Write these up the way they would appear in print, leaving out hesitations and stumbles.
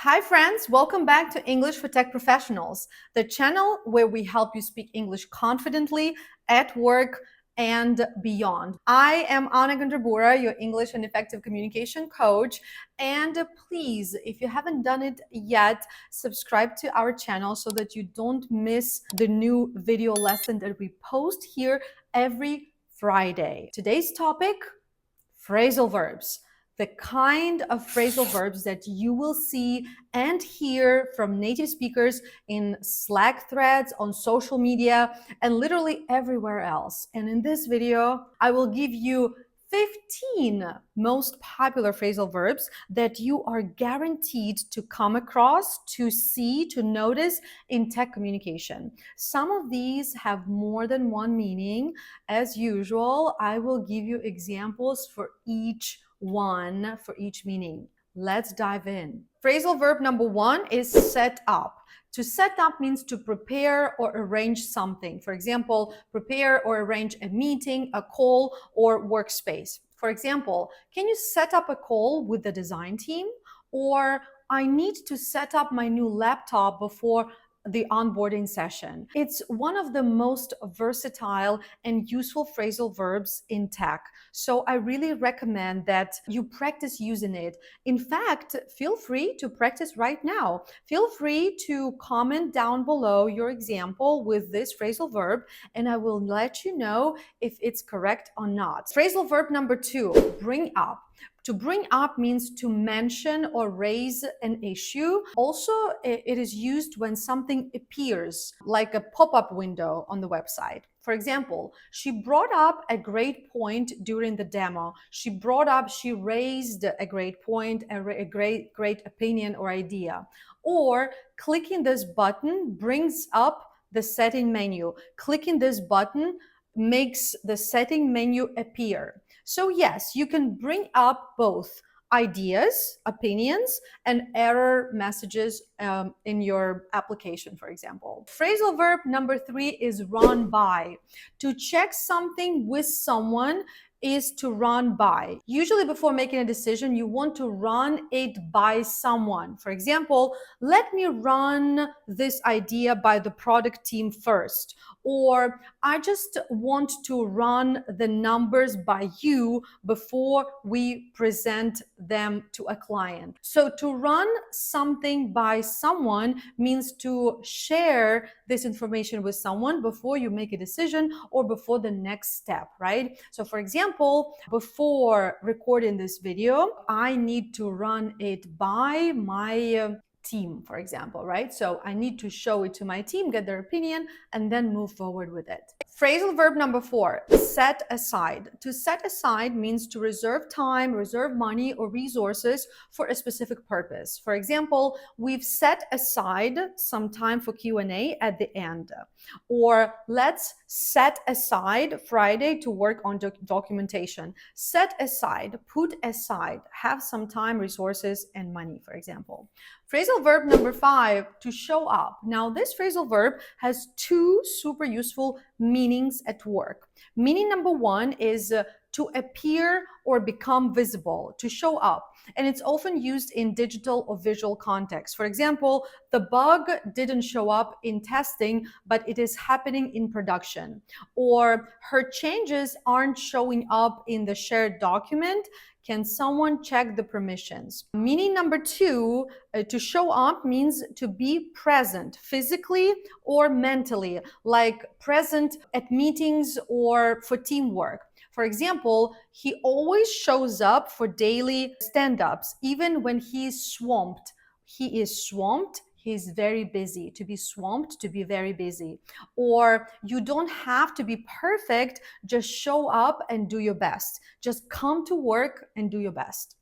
Hi friends, welcome back to English for Tech Professionals, the channel where we help you speak English confidently at work and beyond. I am Anna Gandrabura, your English and effective communication coach. And please, if you haven't done it yet, subscribe to our channel so that you don't miss the new video lesson that we post here every Friday. Today's topic, phrasal verbs. The kind of phrasal verbs that you will see and hear from native speakers in Slack threads, on social media, and literally everywhere else. And in this video, I will give you 15 most popular phrasal verbs that you are guaranteed to come across, to see, to notice in tech communication. Some of these have more than one meaning. As usual, I will give you examples for each one, for each meaning. Let's dive in. Phrasal verb number one is set up. To set up means to prepare or arrange something. For example, prepare or arrange a meeting, a call, or workspace. For example, can you set up a call with the design team? Or I need to set up my new laptop before the onboarding session. It's one of the most versatile and useful phrasal verbs in tech. So I really recommend that you practice using it. In fact, feel free to practice right now. Feel free to comment down below your example with this phrasal verb, and I will let you know if it's correct or not. Phrasal verb number two, bring up. To bring up means to mention or raise an issue. Also, it is used when something appears, like a pop-up window on the website. For example, she brought up a great point during the demo. She raised a great point, a great opinion or idea. Or clicking this button brings up the setting menu. Clicking this button makes the setting menu appear. So yes, you can bring up both ideas, opinions, and error messages in your application, for example. Phrasal verb number three is run by. To check something with someone is to run by. Usually before making a decision, you want to run it by someone. For example, let me run this idea by the product team first. Or I just want to run the numbers by you before we present them to a client. So to run something by someone means to share this information with someone before you make a decision or before the next step, right? So for example, before recording this video, I need to run it by my team, for example, right? So I need to show it to my team, get their opinion, and then move forward with it. Phrasal verb number four, set aside. To set aside means to reserve time, reserve money or resources for a specific purpose. For example, we've set aside some time for Q&A at the end. Or let's set aside Friday to work on documentation. Set aside, put aside, have some time, resources, and money, for example. Phrasal verb number five, to show up. Now, this phrasal verb has two super useful meanings at work. Meaning number one is to appear or become visible, to show up. And it's often used in digital or visual context. For example, the bug didn't show up in testing, but it is happening in production. Or her changes aren't showing up in the shared document. Can someone check the permissions? Meaning number two, to show up means to be present physically or mentally, like present at meetings or for teamwork. For example, he always shows up for daily stand-ups, even when he's swamped. He is swamped. He's very busy. To be swamped, to be very busy. Or you don't have to be perfect. Just show up and do your best. Just come to work and do your best.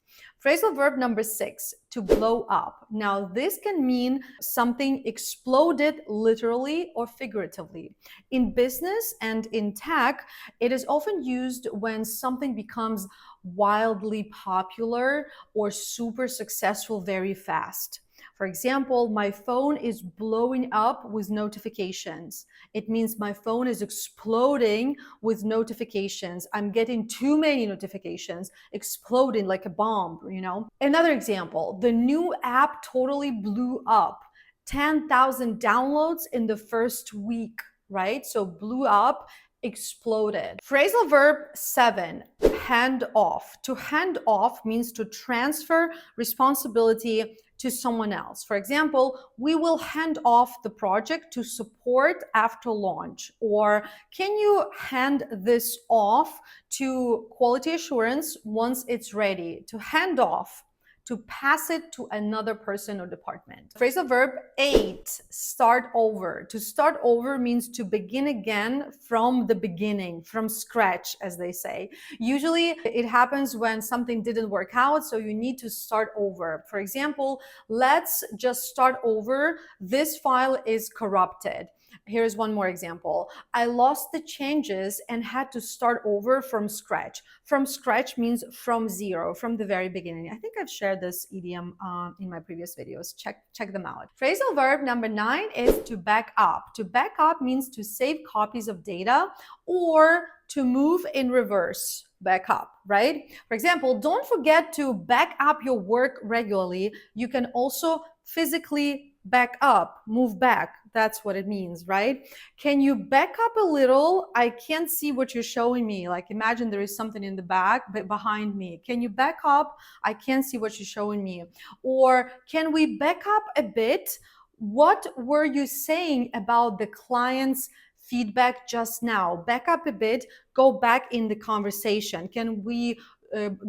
Phrasal verb number six, to blow up. Now, this can mean something exploded literally or figuratively. In business and in tech, it is often used when something becomes wildly popular or super successful very fast. For example, my phone is blowing up with notifications. It means my phone is exploding with notifications. I'm getting too many notifications, exploding like a bomb, you know? Another example, the new app totally blew up. 10,000 downloads in the first week, right? So blew up, exploded. Phrasal verb 7, hand off. To hand off means to transfer responsibility to someone else. For example, we will hand off the project to support after launch. Or can you hand this off to quality assurance once it's ready? To hand off, to pass it to another person or department. Phrasal verb 8, start over. To start over means to begin again from the beginning, from scratch, as they say. Usually it happens when something didn't work out, so you need to start over. For example, let's just start over. This file is corrupted. Here's one more example. I lost the changes and had to start over from scratch. From scratch means from zero, from the very beginning. I think I've shared this idiom in my previous videos. Check them out. Phrasal verb number 9 is to back up. To back up means to save copies of data or to move in reverse. Back up, right? For example, don't forget to back up your work regularly. You can also physically back up, move back. That's what it means, right? Can you back up a little? I can't see what you're showing me. Like imagine there is something in the back, but behind me. Can you back up? I can't see what you're showing me. Or can we back up a bit? What were you saying about the client's feedback just now? Back up a bit, go back in the conversation. Can we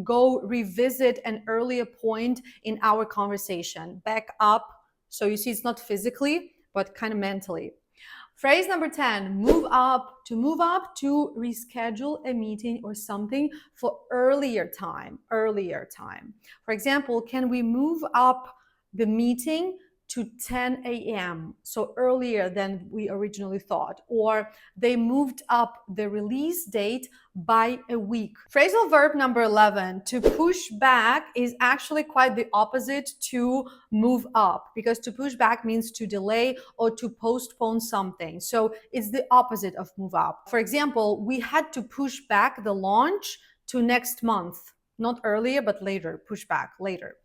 go revisit an earlier point in our conversation? Back up. So you see, it's not physically, but kind of mentally. Phrase number 10, move up. To move up, to reschedule a meeting or something for earlier time. For example, can we move up the meeting to 10 a.m., so earlier than we originally thought, or they moved up the release date by a week. Phrasal verb number 11, to push back, is actually quite the opposite to move up, because to push back means to delay or to postpone something. So it's the opposite of move up. For example, we had to push back the launch to next month, not earlier, but later, push back later.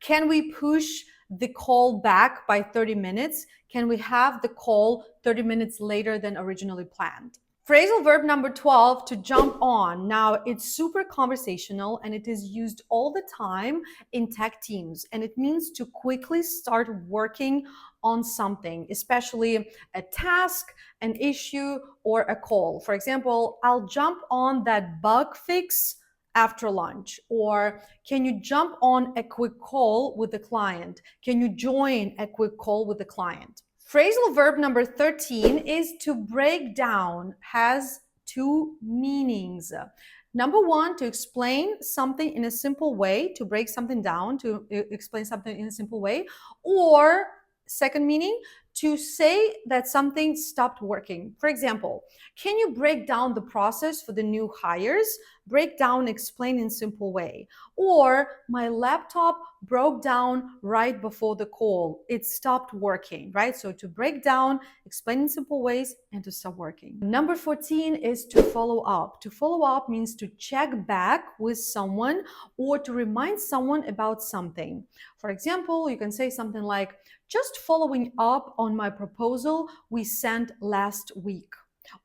Can we push the call back by 30 minutes? Can we have the call 30 minutes later than originally planned? Phrasal verb number 12, to jump on. Now, it's super conversational and it is used all the time in tech teams. And it means to quickly start working on something, especially a task, an issue, or a call. For example, I'll jump on that bug fix after lunch. Or can you jump on a quick call with the client? Can you join a quick call with the client? Phrasal verb number 13 is to break down, has two meanings. Number one, to explain something in a simple way, to break something down, to explain something in a simple way. Or second meaning, to say that something stopped working. For example, can you break down the process for the new hires? Break down, explain in simple way. Or my laptop broke down right before the call. It stopped working, right? So to break down, explain in simple ways, and to stop working. Number 14 is to follow up. To follow up means to check back with someone or to remind someone about something. For example, you can say something like, just following up on my proposal we sent last week.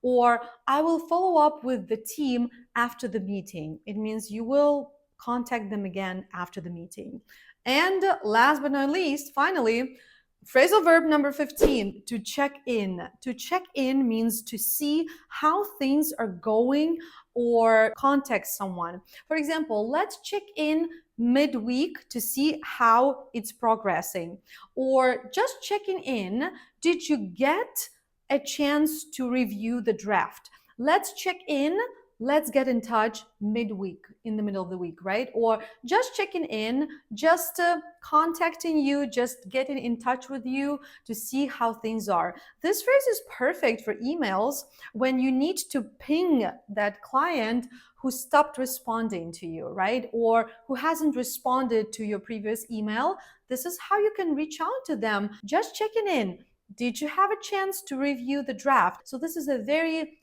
Or I will follow up with the team after the meeting. It means you will contact them again after the meeting. And last but not least, finally, phrasal verb number 15, to check in. To check in means to see how things are going or contact someone. For example, let's check in midweek to see how it's progressing. Or just checking in, did you get a chance to review the draft? Let's check in let's get in touch midweek, in the middle of the week, right? Or just checking in, just contacting you, just getting in touch with you to see how things are. This phrase is perfect for emails when you need to ping that client who stopped responding to you, right? Or who hasn't responded to your previous email. This is how you can reach out to them, just checking in. Did you have a chance to review the draft? So this is a very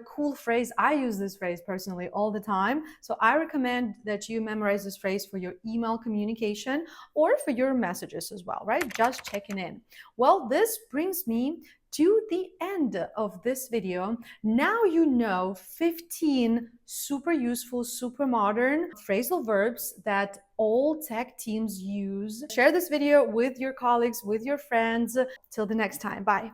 cool phrase. I use this phrase personally all the time. So I recommend that you memorize this phrase for your email communication or for your messages as well, right? Just checking in. Well, this brings me to the end of this video. Now you know 15 super useful, super modern phrasal verbs that all tech teams use. Share this video with your colleagues, with your friends. Till the next time, bye.